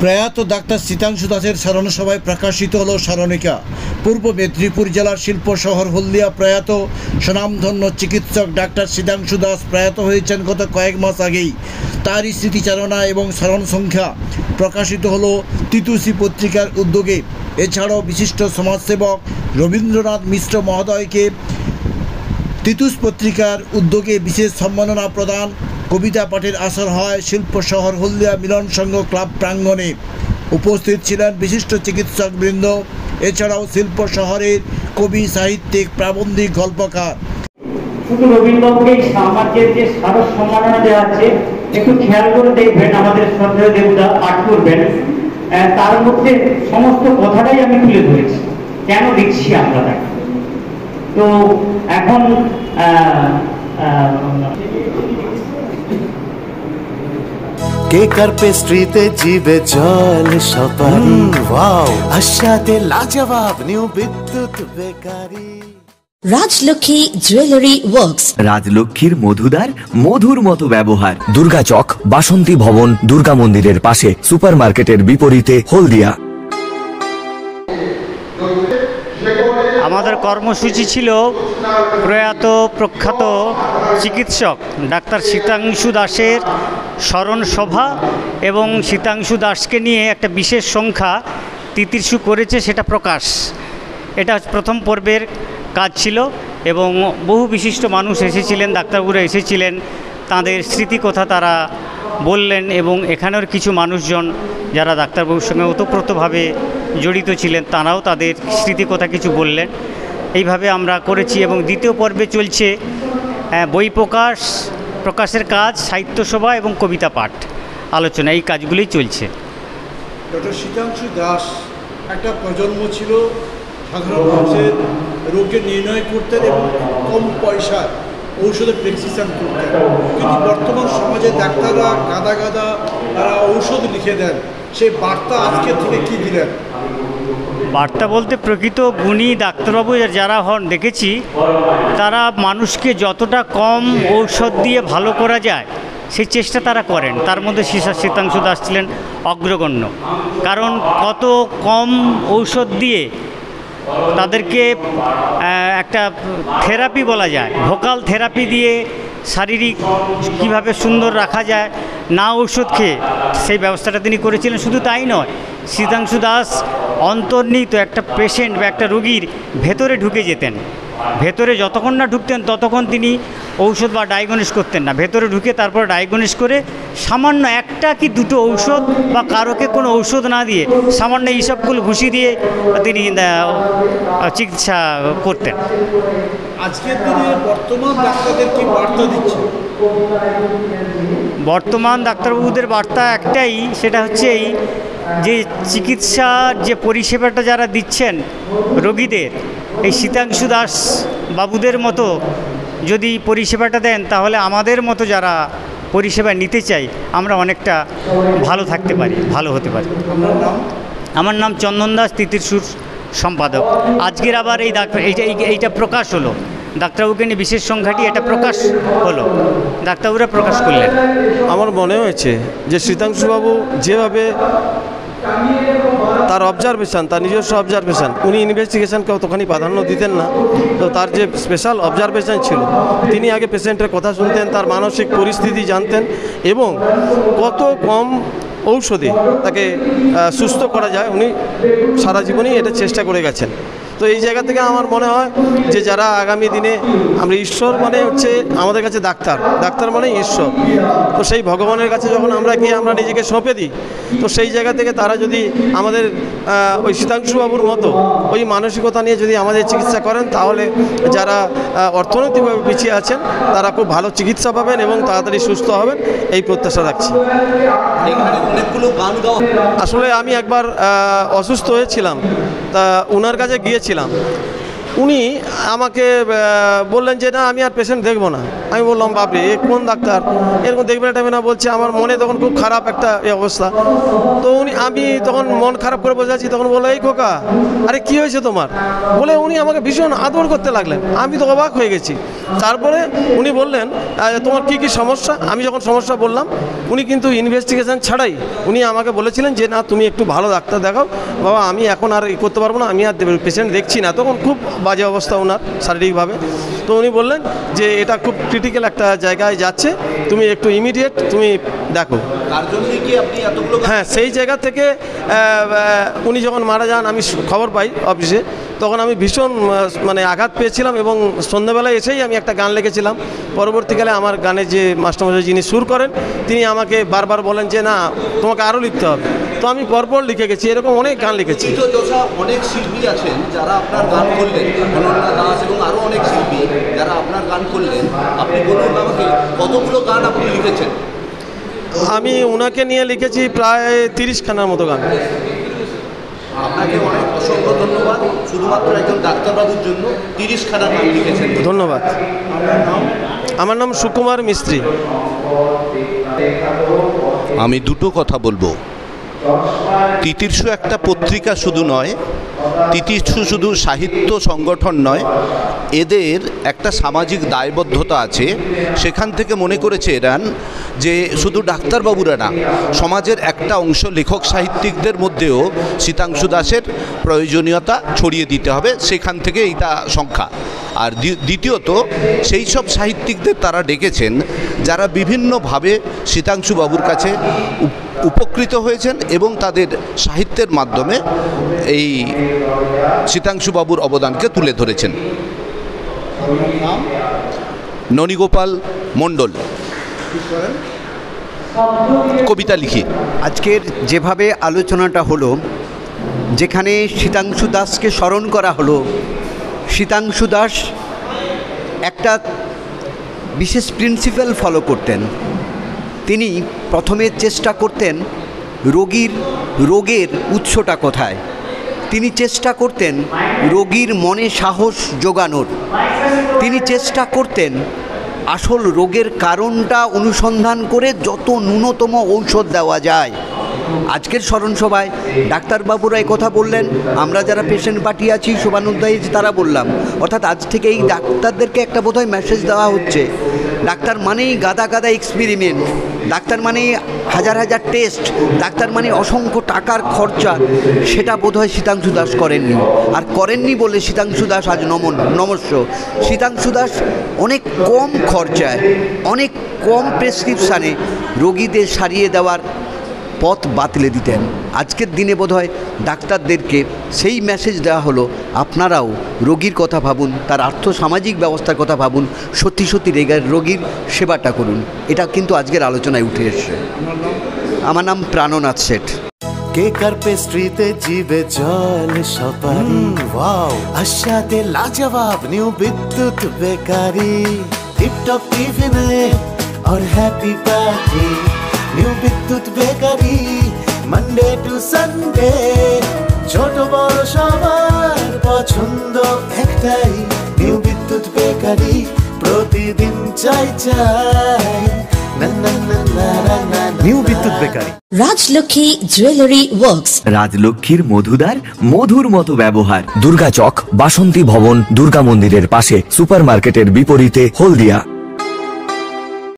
প্রয়াত ডাক্তার শীতাংশু দাসের স্মরণসভায় প্রকাশিত হল স্মরণিকা। পূর্ব মেদিনীপুর জেলার শিল্প শহর হলদিয়া প্রয়াত স্বনামধন্য চিকিৎসক ডাক্তার শীতাংশু দাস প্রয়াত হয়েছেন গত কয়েক মাস আগেই। তারই স্মৃতিচারণা এবং স্মরণ সংখ্যা প্রকাশিত হল তিতুসি পত্রিকার উদ্যোগে। এছাড়াও বিশিষ্ট সমাজসেবক রবীন্দ্রনাথ মিশ্র মহোদয়কে তিতুস পত্রিকার উদ্যোগে বিশেষ সম্মাননা প্রদান, কবিতা পাঠের আসর হয় শিল্প শহর হলদিয়া মিলন সংঘ ক্লাব প্রাঙ্গণে। উপস্থিত ছিলেন বিশিষ্ট চিকিৎসকবৃন্দ, এছাড়াও শিল্প শহরের কবি, সাহিত্যিক, প্রাবন্ধিক, গল্পকার। শুধু রবীন্দ্রকে সাম্রাজ্যের যে স্মারক সম্মাননা দেওয়া আছে একটু খেয়াল করে দেখবেন, আমাদের শ্রদ্ধেয় দেবতা পাঠ করবেন, তার মধ্যে সমস্ত কথাটাই আমি তুলে ধরেছি কেন দিচ্ছি আমরা তাকে। তো এখন কেক আর পেস্ট্রিতে জিবে জল সপারি, ওয়াও আশাতে লাজবাব নিউ বিদ্যুৎ বেকারি। রাজলক্ষ্মী জুয়েলারি ওয়ার্কস, রাজলক্ষ্মীর মধুদার মধুর মতো ব্যবহার। দুর্গা চক, বাসন্তী ভবন, দুর্গা মন্দিরের পাশে, সুপার মার্কেটের বিপরীতে, হলদিয়া। আমাদের কর্মসূচি ছিল প্রয়াত প্রখ্যাত চিকিৎসক ডাক্তার শীতাংশু দাসের স্মরণ সভা এবং শীতাংশু দাসকে নিয়ে একটা বিশেষ সংখ্যা তিতির্ষু করেছে সেটা প্রকাশ। এটা প্রথম পর্বের কাজ ছিল এবং বহু বিশিষ্ট মানুষ এসেছিলেন, ডাক্তারবাবুরা এসেছিলেন, তাদের স্মৃতিকথা তারা বললেন এবং এখানের কিছু মানুষজন যারা ডাক্তারবাবুর সঙ্গে ওতপ্রোতভাবে জড়িত ছিলেন তারাও তাদের স্মৃতিকথা কিছু বললেন। এইভাবে আমরা করেছি এবং দ্বিতীয় পর্বে চলছে বই প্রকাশের কাজ, সাহিত্য সভা এবং কবিতা পাঠ আলোচনা, এই কাজগুলোই চলছে। ডক্টর শীতাংশু দাস একটা প্রজন্ম ছিল সাধারণ মানুষের রোগের নির্ণয় করতেন এবং কম পয়সায় ঔষধের প্রেসক্রিপশন করতেন, কিন্তু বর্তমান সমাজে ডাক্তাররা গাদা গাদা তারা ঔষধ লিখে দেন। সেই বার্তা আজকের থেকে কী দিলেন? বার্তা বলতে প্রকৃত গুণী ডাক্তারবাবু যারা হন দেখেছি তারা মানুষকে যতটা কম ঔষধ দিয়ে ভালো করা যায় সেই চেষ্টা তারা করেন। তার মধ্যে শীতাংশু দাস ছিলেন অগ্রগণ্য, কারণ কত কম ঔষধ দিয়ে তাদেরকে একটা থেরাপি বলা যায়, ভোকাল থেরাপি দিয়ে শারীরিক কীভাবে সুন্দর রাখা যায় না ওষুধ খেয়ে, সেই ব্যবস্থাটা তিনি করেছিলেন। শুধু তাই নয়, শীতাংশু দাস অন্তর্নিহিত একটা পেশেন্ট বা একটা রোগীর ভেতরে ঢুকে যেতেন। ভেতরে যতক্ষণ না ঢুকতেন ততক্ষণ তিনি ঔষধ বা ডায়াগনোস করতেন না। ভেতরে ঢুকে তারপর ডায়াগনোস করে সামান্য একটা কি দুটো ঔষধ বা কারোকে কোনো ঔষধ না দিয়ে সামান্য এইসবগুলো ঘুষি দিয়ে তিনি চিকিৎসা করতেন। আজকের দিনে বর্তমান ডাক্তারদের কি বার্তা দিচ্ছে? বর্তমান ডাক্তারবাবুদের বার্তা একটাই, সেটা হচ্ছে এই যে চিকিৎসার যে পরিষেবাটা যারা দিচ্ছেন রোগীদের, এই শীতাংশু দাস বাবুদের মতো যদি পরিষেবাটা দেন তাহলে আমাদের মতো যারা পরিষেবা নিতে চাই আমরা অনেকটা ভালো থাকতে পারি, ভালো হতে পারি। আমার নাম চন্দন দাস, তিতির্ষুর সম্পাদক। আজকের আবার এইটা প্রকাশ হলো, ডাক্তারবাবুকে নিয়ে বিশেষ সংখ্যাটি এটা প্রকাশ হলো, ডাক্তারবাবুরা প্রকাশ করলেন। আমার মনে হয়েছে যে শীতাংশুবাবু যেভাবে তার অবজারভেশন, তার নিজস্ব অবজারভেশন, উনি ইনভেস্টিগেশনকে অতখানি প্রাধান্য দিতেন না, তো তার যে স্পেশাল অবজারভেশন ছিল, তিনি আগে পেশেন্টের কথা শুনতেন, তার মানসিক পরিস্থিতি জানতেন এবং কত কম ঔষধে তাকে সুস্থ করা যায় উনি সারা জীবনই এটা চেষ্টা করে গেছেন। তো এই জায়গা থেকে আমার মনে হয় যে যারা আগামী দিনে আমরা ঈশ্বর মানে হচ্ছে আমাদের কাছে ডাক্তার মানে ঈশ্বর, তো সেই ভগবানের কাছে যখন আমরা গিয়ে আমরা নিজেকে সঁপে দিই, তো সেই জায়গা থেকে তারা যদি আমাদের ওই শীতাংশুবাবুর মতো ওই মানসিকতা নিয়ে যদি আমাদের চিকিৎসা করেন তাহলে যারা অর্থনৈতিকভাবে পিছিয়ে আছেন তারা খুব ভালো চিকিৎসা পাবেন এবং তাড়াতাড়ি সুস্থ হবেন, এই প্রত্যাশা রাখছি। অনেকগুলো গান গাওয়া, আসলে আমি একবার অসুস্থ হয়েছিলাম, তা ওনার কাছে গিয়েছিলাম, উনি আমাকে বললেন যে না আমি আর পেশেন্ট দেখবো না। আমি বললাম বাপরে এ কোন ডাক্তার, এরকম দেখবে না টাইমে না বলছে। আমার মনে তখন খুব খারাপ একটা অবস্থা। তো আমি তখন মন খারাপ করে বসে আছি। তখন বললো এই খোকা আরে কী হয়েছে তোমার, বলে উনি আমাকে ভীষণ আদর করতে লাগলেন। আমি তো অবাক হয়ে গেছি। তারপরে উনি বললেন তোমার কি কি সমস্যা। আমি যখন সমস্যা বললাম, উনি কিন্তু ইনভেস্টিগেশন ছাড়াই উনি আমাকে বলেছিলেন যে না তুমি একটু ভালো ডাক্তার দেখাও বাবা, আমি এখন আর করতে পারবো না, আমি আর পেশেন্ট দেখছি না। তখন খুব বাজে অবস্থা ওনার শারীরিকভাবে। তো উনি বললেন যে এটা খুব ক্রিটিক্যাল একটা জায়গায় যাচ্ছে, তুমি একটু ইমিডিয়েট তুমি দেখো। হ্যাঁ, সেই জায়গা থেকে উনি যখন মারা যান আমি খবর পাই অফিসে, তখন আমি ভীষণ মানে আঘাত পেয়েছিলাম এবং সন্ধ্যাবেলায় এসেই আমি একটা গান লিখেছিলাম। পরবর্তীকালে আমার গানের যে মাস্টারমশাই যিনি সুর করেন তিনি আমাকে বারবার বলেন যে না তোমাকে আরও লিখতে হবে। তো আমি পরপর লিখে গেছি, এরকম অনেক গান লিখেছি। অনেক শিল্পী আছেন যারা আপনার গান করলেন, অনন্যা দাস এবং আরও অনেক শিল্পী যারা আপনার গান করলেন। আপনি বলুন আমাকে কতগুলো গান আপনি লিখেছেন? আমি ওনাকে নিয়ে লিখেছি প্রায় 30খানার মতো গান। আপনাকে অনেক অসংখ্য ধন্যবাদ। শুধুমাত্র একজন ডাক্তারবাবুর জন্য 30খানা গান লিখেছেন। ধন্যবাদ। আমার নাম সুকুমার মিস্ত্রি। আমি দুটো কথা বলবো। তিতীর্ষ একটা পত্রিকা শুধু নয়, তিতীর্ষ শুধু সাহিত্য সংগঠন নয়, এদের একটা সামাজিক দায়বদ্ধতা আছে। সেখান থেকে মনে করেছে এরা যে শুধু ডাক্তারবাবুরা না, সমাজের একটা অংশ লেখক সাহিত্যিকদের মধ্যেও শীতাংশু দাসের প্রয়োজনীয়তা ছড়িয়ে দিতে হবে। সেখান থেকে এইটা সংখ্যা। আর দ্বিতীয়ত সেই সব সাহিত্যিকদের তারা ডেকেছেন যারা বিভিন্নভাবে শীতাংশু বাবুর কাছে উপকৃত হয়েছেন এবং তাদের সাহিত্যের মাধ্যমে এই শীতাংশু বাবুর অবদানকে তুলে ধরেছেন। ননীগোপাল মণ্ডল, কবিতা লিখি। আজকের যেভাবে আলোচনাটা হলো, যেখানে শীতাংশু দাসকে স্মরণ করা হলো, শীতাংশু দাস একটা বিশেষ প্রিন্সিপাল ফলো করতেন। তিনি প্রথমে চেষ্টা করতেন রোগের উৎসটা কোথায়। তিনি চেষ্টা করতেন রোগীর মনে সাহস জোগানোর। তিনি চেষ্টা করতেন আসল রোগের কারণটা অনুসন্ধান করে যত ন্যূনতম ঔষধ দেওয়া যায়। আজকের স্মরণসভায় ডাক্তারবাবুরা এই কথা বললেন, আমরা যারা পেশেন্ট পার্টি আছি শোভানুধ্যায়ী তারা বললাম। অর্থাৎ আজ থেকে এই ডাক্তারদেরকে একটা বোধহয় মেসেজ দেওয়া হচ্ছে, ডাক্তার মানেই গাদা গাদা এক্সপেরিমেন্ট, ডাক্তার মানেই হাজার হাজার টেস্ট, ডাক্তার মানে অসংখ্য টাকার খরচা। সেটা বোধহয় শীতাংশু দাস করেননি। আর করেননি বলে শীতাংশু দাস আজ নমস্য। শীতাংশু দাস অনেক কম খরচায়, অনেক কম প্রেসক্রিপশানে রোগীদের সারিয়ে দেওয়ার পথ বাতলে দিতেন। আজকের দিনে বোধহয় ডাক্তারদেরকে সেই মেসেজ দেওয়া হলো, আপনারাও রোগীর কথা ভাবুন, তার আর্থসামাজিক ব্যবস্থার কথা ভাবুন, সত্যি সত্যি রোগীর সেবাটা করুন। এটা কিন্তু আজকের আলোচনায় উঠে এসছে। আমার নাম প্রাণনাথ শেঠ। কেকার পেস্ট্রিতে জিবে জল সপারি, ওয়াও আশাতে লাজবাব নিউ বিদ্যুৎ বেকারি, টিপটপ টিফিনে और हैप्पी पार्टी, নিউ বিদ্যুৎ বেকারি, মানডে টু সানডে, ছোট বড় সবার পছন্দ একটাই, নিউ বিদ্যুৎ বেকারি, প্রতিদিন চাই চাই না না না না না। নিউ বিদ্যুৎ বেকারি। রাজলক্ষ্মী জুয়েলারি ওয়ার্কস, রাজলক্ষ্মীর মধুদার মধুর মতো ব্যবহার। দুর্গা চক, বাসন্তী ভবন, দুর্গা মন্দিরের পাশে, সুপার মার্কেটের বিপরীতে, হলদিয়া।